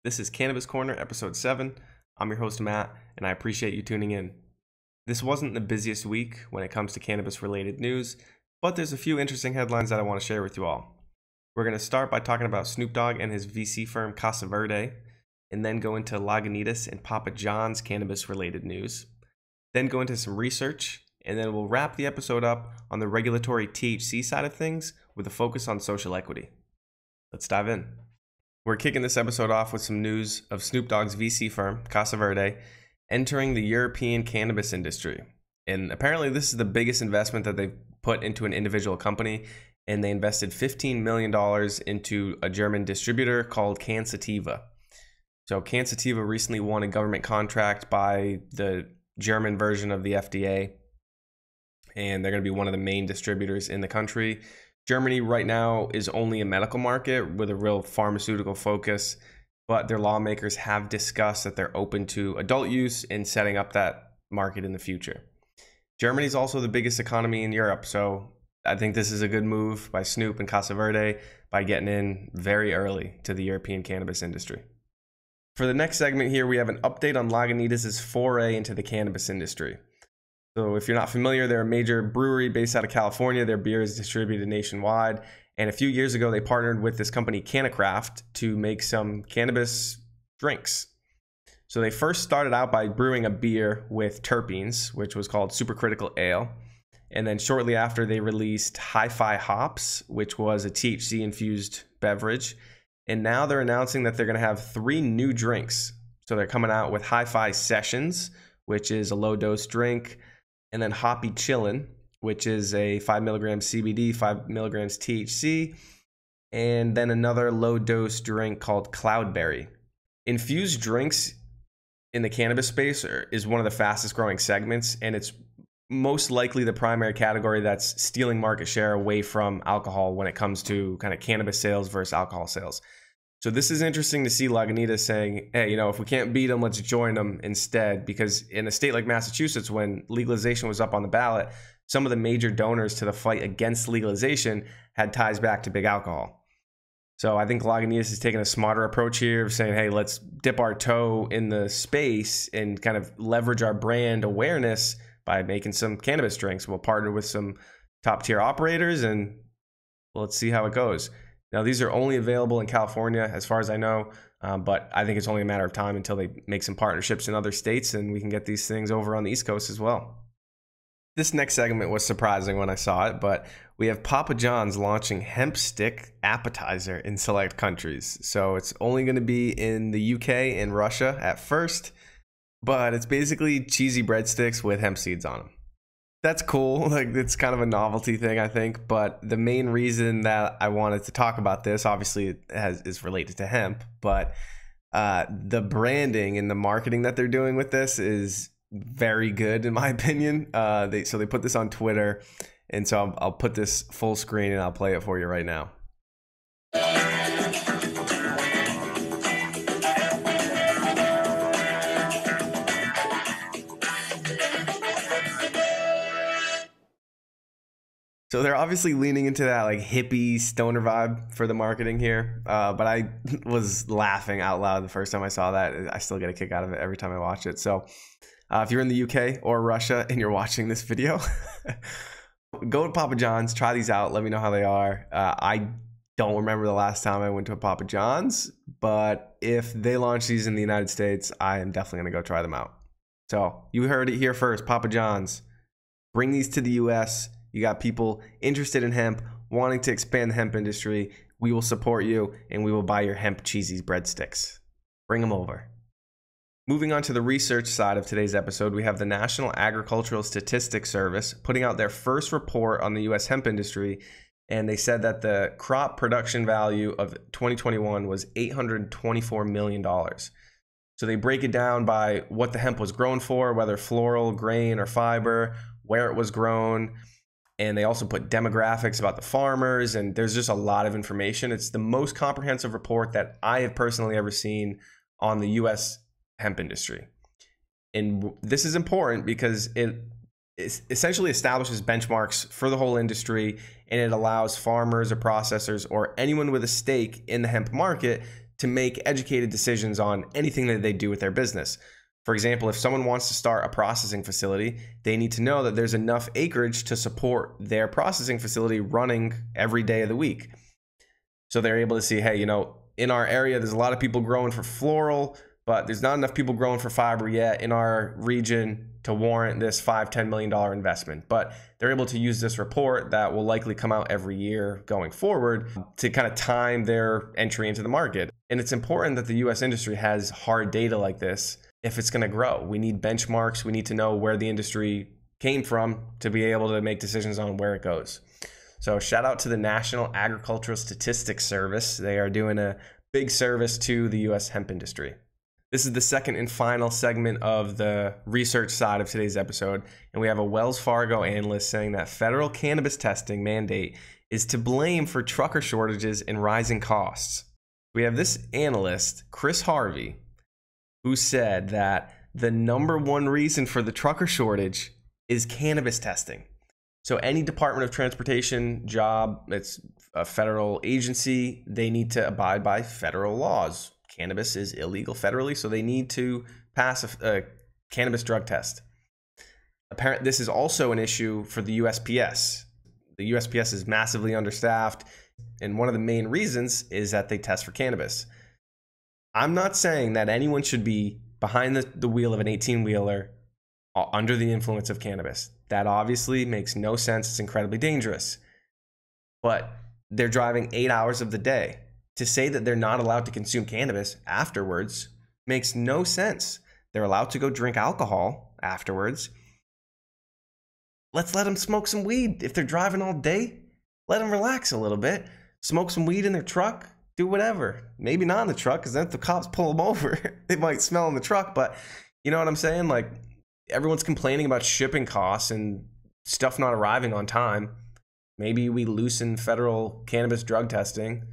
This is Cannabis Corner, episode 7. I'm your host, Matt, and I appreciate you tuning in. This wasn't the busiest week when it comes to cannabis-related news, but there's a few interesting headlines that I want to share with you all. We're going to start by talking about Snoop Dogg and his VC firm Casa Verde, and then go into Lagunitas and Papa John's cannabis-related news. Then go into some research, and then we'll wrap the episode up on the regulatory THC side of things with a focus on social equity. Let's dive in. We're kicking this episode off with some news of Snoop Dogg's VC firm, Casa Verde, entering the European cannabis industry. And apparently this is the biggest investment that they've put into an individual company, and they invested $15 million into a German distributor called Casa. So Casa recently won a government contract by the German version of the FDA, and they're going to be one of the main distributors in the country. Germany right now is only a medical market with a real pharmaceutical focus, but their lawmakers have discussed that they're open to adult use and setting up that market in the future. Germany is also the biggest economy in Europe, so I think this is a good move by Snoop and Casa Verde by getting in very early to the European cannabis industry. For the next segment here, we have an update on Lagunitas' foray into the cannabis industry. So if you're not familiar, they're a major brewery based out of California. Their beer is distributed nationwide. And a few years ago, they partnered with this company, Cannacraft, to make some cannabis drinks. So they first started out by brewing a beer with terpenes, which was called Supercritical Ale. And then shortly after, they released Hi-Fi Hops, which was a THC-infused beverage. And now they're announcing that they're going to have 3 new drinks. So they're coming out with Hi-Fi Sessions, which is a low-dose drink, and then Hoppy Chillin', which is a 5 milligrams CBD, 5 milligrams THC, and then another low-dose drink called Cloudberry. Infused drinks in the cannabis space is one of the fastest growing segments, and it's most likely the primary category that's stealing market share away from alcohol when it comes to kind of cannabis sales versus alcohol sales. So this is interesting to see Lagunitas saying, hey, if we can't beat them, let's join them instead. Because in a state like Massachusetts, when legalization was up on the ballot, some of the major donors to the fight against legalization had ties back to big alcohol. So I think Lagunitas is taking a smarter approach here of saying, hey, let's dip our toe in the space and kind of leverage our brand awareness by making some cannabis drinks. We'll partner with some top tier operators and let's see how it goes. Now, these are only available in California, as far as I know, but I think it's only a matter of time until they make some partnerships in other states and we can get these things over on the East Coast as well. This next segment was surprising when I saw it, but we have Papa John's launching hemp stick appetizer in select countries. So it's only going to be in the UK and Russia at first, but it's basically cheesy breadsticks with hemp seeds on them. That's cool. Like, it's kind of a novelty thing, I think. But the main reason that I wanted to talk about this, obviously, is related to hemp. But the branding and the marketing that they're doing with this is very good, in my opinion. So they put this on Twitter, and so I'll put this full screen and I'll play it for you right now. So they're obviously leaning into that like hippie stoner vibe for the marketing here. But I was laughing out loud the first time I saw that. I still get a kick out of it every time I watch it. So if you're in the UK or Russia and you're watching this video, go to Papa John's, try these out. Let me know how they are. I don't remember the last time I went to a Papa John's, but if they launch these in the United States, I am definitely going to go try them out. So you heard it here first, Papa John's. Bring these to the US. You got people interested in hemp, wanting to expand the hemp industry. We will support you, and we will buy your hemp cheesy breadsticks. Bring them over. Moving on to the research side of today's episode, we have the National Agricultural Statistics Service putting out their first report on the U.S. hemp industry, and they said that the crop production value of 2021 was $824 million. So they break it down by what the hemp was grown for, whether floral, grain, or fiber, where it was grown. And they also put demographics about the farmers, and there's just a lot of information. It's the most comprehensive report that I have personally ever seen on the U.S. hemp industry. And this is important because it essentially establishes benchmarks for the whole industry, and it allows farmers or processors or anyone with a stake in the hemp market to make educated decisions on anything that they do with their business. For example, if someone wants to start a processing facility, they need to know that there's enough acreage to support their processing facility running every day of the week. So they're able to see, hey, in our area, there's a lot of people growing for floral, but there's not enough people growing for fiber yet in our region to warrant this $5-10 million investment. But they're able to use this report that will likely come out every year going forward to kind of time their entry into the market. And it's important that the US industry has hard data like this if it's going to grow. We need benchmarks. We need to know where the industry came from to be able to make decisions on where it goes. So shout out to the National Agricultural Statistics Service. They are doing a big service to the US hemp industry. This is the second and final segment of the research side of today's episode, and we have a Wells Fargo analyst saying that federal cannabis testing mandate is to blame for trucker shortages and rising costs. We have this analyst, Chris Harvey, who said that the number one reason for the trucker shortage is cannabis testing. So any Department of Transportation job, it's a federal agency, they need to abide by federal laws. Cannabis is illegal federally, so they need to pass a cannabis drug test. Apparently, this is also an issue for the USPS. The USPS is massively understaffed, and one of the main reasons is that they test for cannabis. I'm not saying that anyone should be behind the wheel of an 18-wheeler under the influence of cannabis. That obviously makes no sense. It's incredibly dangerous. But they're driving 8 hours of the day. To say that they're not allowed to consume cannabis afterwards makes no sense. They're allowed to go drink alcohol afterwards. Let's let them smoke some weed. If they're driving all day, let them relax a little bit. Smoke some weed in their truck. Do whatever. Maybe not in the truck, because then if the cops pull them over, they might smell in the truck. But you know what I'm saying? Like, everyone's complaining about shipping costs and stuff not arriving on time. Maybe we loosen federal cannabis drug testing,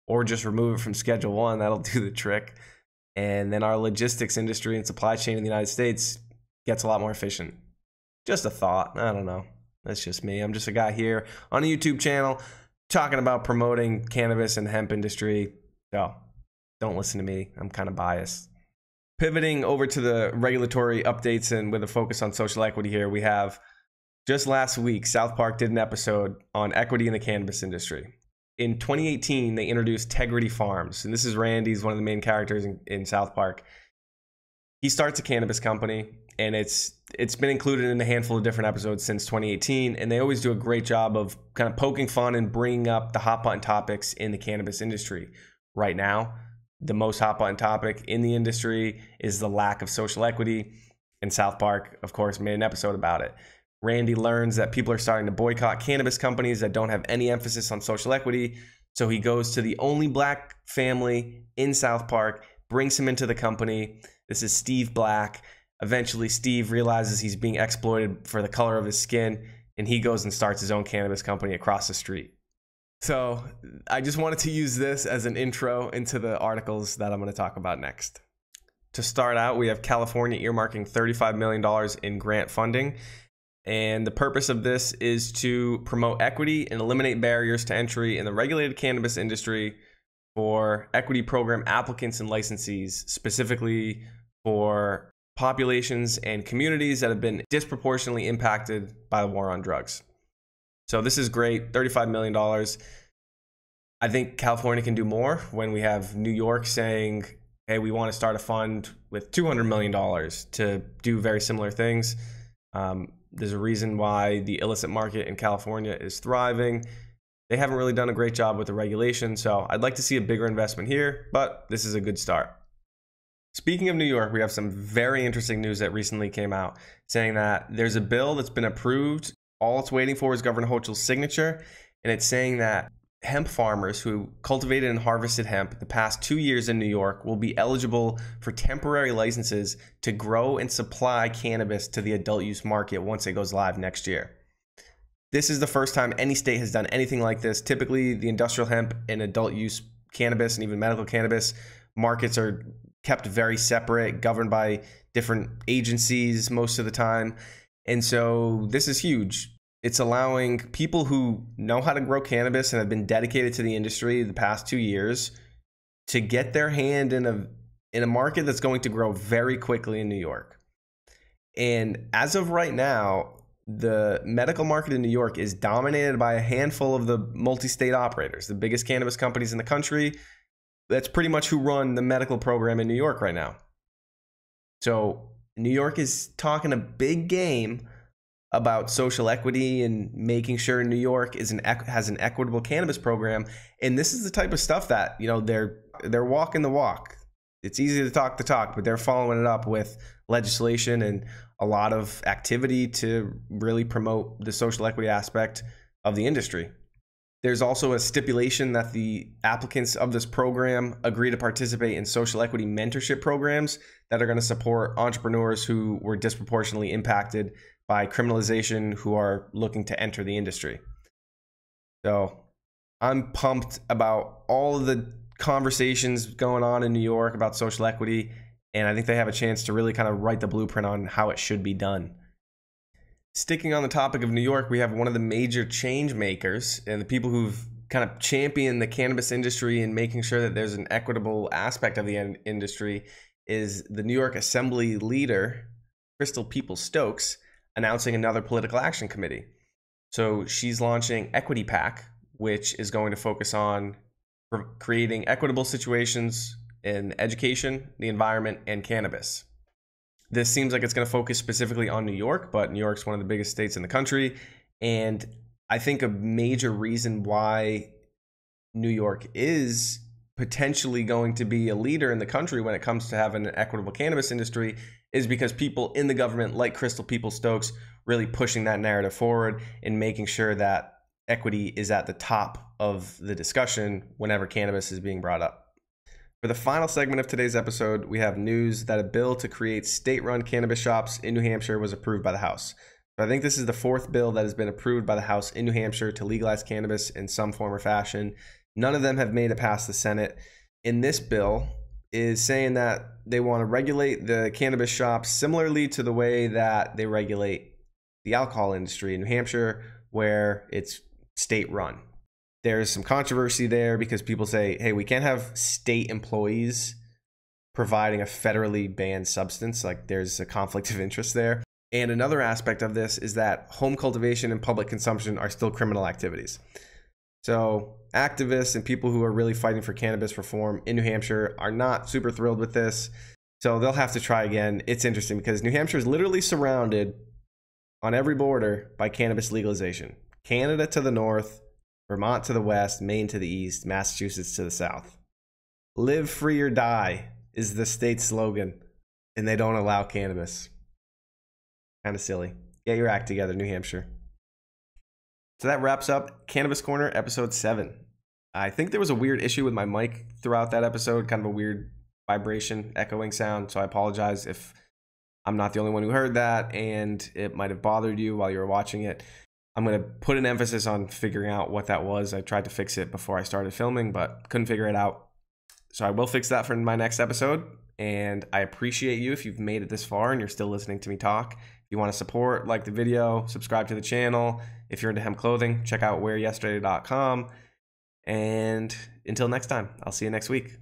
or just remove it from Schedule 1. That'll do the trick. And then our logistics industry and supply chain in the United States gets a lot more efficient. Just a thought. I don't know. That's just me. I'm just a guy here on a YouTube channel talking about promoting cannabis and hemp industry. So don't listen to me. I'm kind of biased. Pivoting over to the regulatory updates and with a focus on social equity here, we have just last week, South Park did an episode on equity in the cannabis industry. In 2018, they introduced Tegridy Farms, and this is Randy's one of the main characters in South Park. He starts a cannabis company, and it's been included in a handful of different episodes since 2018, and they always do a great job of kind of poking fun and bringing up the hot button topics in the cannabis industry. Right now, the most hot button topic in the industry is the lack of social equity, and South Park, of course, made an episode about it. Randy learns that people are starting to boycott cannabis companies that don't have any emphasis on social equity. So he goes to the only black family in South Park, brings him into the company. This is Steve Black. Eventually, Steve realizes he's being exploited for the color of his skin, and he goes and starts his own cannabis company across the street. So I just wanted to use this as an intro into the articles that I'm going to talk about next. To start out, we have California earmarking $35 million in grant funding. And the purpose of this is to promote equity and eliminate barriers to entry in the regulated cannabis industry for equity program applicants and licensees, specifically for populations and communities that have been disproportionately impacted by the war on drugs. So this is great, $35 million. I think California can do more when we have New York saying, hey, we want to start a fund with $200 million to do very similar things. There's a reason why the illicit market in California is thriving. They haven't really done a great job with the regulation, so I'd like to see a bigger investment here, but this is a good start. Speaking of New York, we have some very interesting news that recently came out saying that there's a bill that's been approved. All it's waiting for is Governor Hochul's signature, and it's saying that hemp farmers who cultivated and harvested hemp the past 2 years in New York will be eligible for temporary licenses to grow and supply cannabis to the adult use market once it goes live next year. This is the first time any state has done anything like this. Typically, the industrial hemp and adult use cannabis and even medical cannabis markets are kept very separate, governed by different agencies most of the time. And so this is huge. It's allowing people who know how to grow cannabis and have been dedicated to the industry the past 2 years to get their hand in a market that's going to grow very quickly in New York. And as of right now, the medical market in New York is dominated by a handful of the multi-state operators, the biggest cannabis companies in the country. That's pretty much who run the medical program in New York right now. So New York is talking a big game about social equity and making sure New York has an equitable cannabis program. And this is the type of stuff that, they're walking the walk. It's easy to talk the talk, but they're following it up with legislation and a lot of activity to really promote the social equity aspect of the industry. There's also a stipulation that the applicants of this program agree to participate in social equity mentorship programs that are going to support entrepreneurs who were disproportionately impacted by criminalization who are looking to enter the industry. So I'm pumped about all of the conversations going on in New York about social equity, and I think they have a chance to really kind of write the blueprint on how it should be done. Sticking on the topic of New York, we have one of the major change makers and the people who've kind of championed the cannabis industry and making sure that there's an equitable aspect of the industry is the New York Assembly leader, Crystal Peoples-Stokes, announcing another political action committee. So she's launching Equity PAC, which is going to focus on creating equitable situations in education, the environment, and cannabis. This seems like it's going to focus specifically on New York, but New York's one of the biggest states in the country. And I think a major reason why New York is potentially going to be a leader in the country when it comes to having an equitable cannabis industry is because people in the government like Crystal Peoples-Stokes really pushing that narrative forward and making sure that equity is at the top of the discussion whenever cannabis is being brought up. For the final segment of today's episode, we have news that a bill to create state-run cannabis shops in New Hampshire was approved by the House. So I think this is the fourth bill that has been approved by the House in New Hampshire to legalize cannabis in some form or fashion. None of them have made it past the Senate. In this bill is saying that they want to regulate the cannabis shops similarly to the way that they regulate the alcohol industry in New Hampshire, where it's state-run. There's some controversy there because people say, hey, we can't have state employees providing a federally banned substance. Like, there's a conflict of interest there. And another aspect of this is that home cultivation and public consumption are still criminal activities. So activists and people who are really fighting for cannabis reform in New Hampshire are not super thrilled with this. So they'll have to try again. It's interesting because New Hampshire is literally surrounded on every border by cannabis legalization. Canada to the north, Vermont to the west, Maine to the east, Massachusetts to the south. Live free or die is the state's slogan, and they don't allow cannabis. Kind of silly. Get your act together, New Hampshire. So that wraps up Cannabis Corner episode 7. I think there was a weird issue with my mic throughout that episode, kind of a weird vibration, echoing sound, so I apologize if I'm not the only one who heard that and it might have bothered you while you were watching it. I'm going to put an emphasis on figuring out what that was. I tried to fix it before I started filming, but couldn't figure it out. So I will fix that for my next episode. And I appreciate you if you've made it this far and you're still listening to me talk. If you want to support, like the video, subscribe to the channel. If you're into hemp clothing, check out wearyesterday.com. And until next time, I'll see you next week.